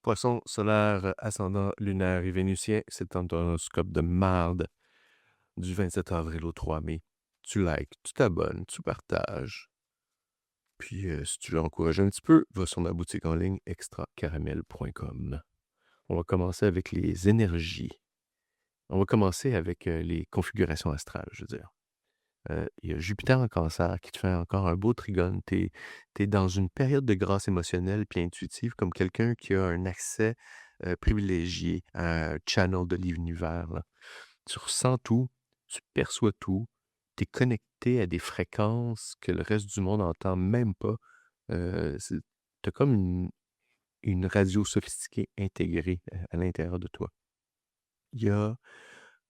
Poisson solaire, ascendant lunaire et vénusien, c'est un horoscope de marde du 27 avril au 3 mai. Tu likes, tu t'abonnes, tu partages. Puis, si tu veux encourager un petit peu, va sur ma boutique en ligne extracaramel.com. On va commencer avec les énergies. On va commencer avec les configurations astrales, je veux dire. Il y a Jupiter en cancer qui te fait encore un beau trigone. Tu es dans une période de grâce émotionnelle puis intuitive comme quelqu'un qui a un accès privilégié à un channel de l'univers, là. Tu ressens tout, tu perçois tout, tu es connecté à des fréquences que le reste du monde n'entend même pas. Tu as comme une radio sophistiquée intégrée à l'intérieur de toi. Il y a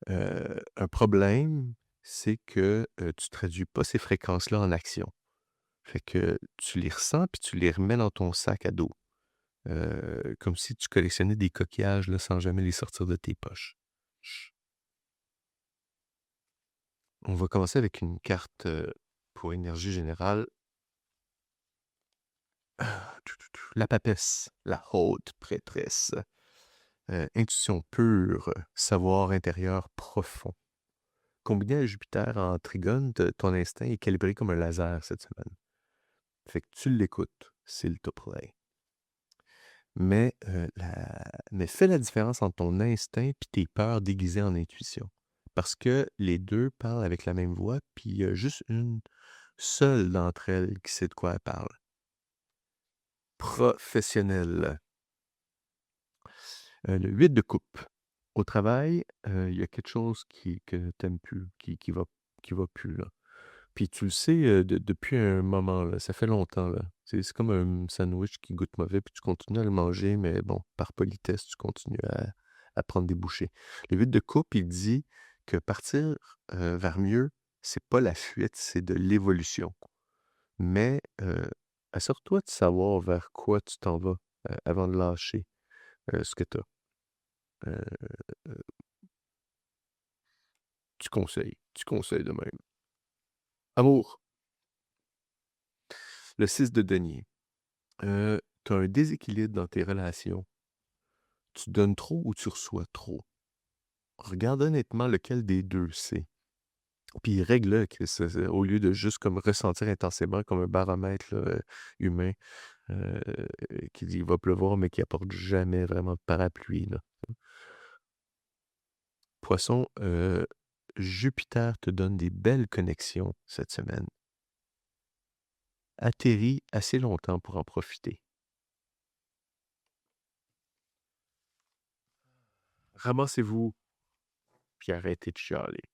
un problème, c'est que tu traduis pas ces fréquences-là en action. Fait que tu les ressens puis tu les remets dans ton sac à dos, comme si tu collectionnais des coquillages là, sans jamais les sortir de tes poches. On va commencer avec une carte pour énergie générale. La papesse, la haute prêtresse. Intuition pure, savoir intérieur profond. Combiné à Jupiter en trigone, ton instinct est calibré comme un laser cette semaine. Fait que tu l'écoutes, s'il te plaît. Mais fais la différence entre ton instinct et tes peurs déguisées en intuition. Parce que les deux parlent avec la même voix, puis il y a juste une seule d'entre elles qui sait de quoi elle parle. Professionnel. Le 8 de coupe. Au travail, il y a quelque chose que t'aimes plus, qui va plus, là. Puis tu le sais depuis un moment, là, ça fait longtemps. Là. C'est comme un sandwich qui goûte mauvais, puis tu continues à le manger, mais bon, par politesse, tu continues à prendre des bouchées. Le 8 de coupe, il dit que partir vers mieux, c'est pas la fuite, c'est de l'évolution. Mais assure-toi de savoir vers quoi tu t'en vas avant de lâcher ce que tu as. Tu conseilles de même. Amour, le 6 de denier. Tu as un déséquilibre dans tes relations. Tu donnes trop ou tu reçois trop. Regarde honnêtement lequel des deux c'est. Puis règle-le, au lieu de juste comme ressentir intensément comme un baromètre là, humain qui dit il va pleuvoir mais qui apporte jamais vraiment de parapluie. Là. Poisson, Jupiter te donne des belles connexions cette semaine. Atterris assez longtemps pour en profiter. Ramassez-vous, puis arrêtez de chialer.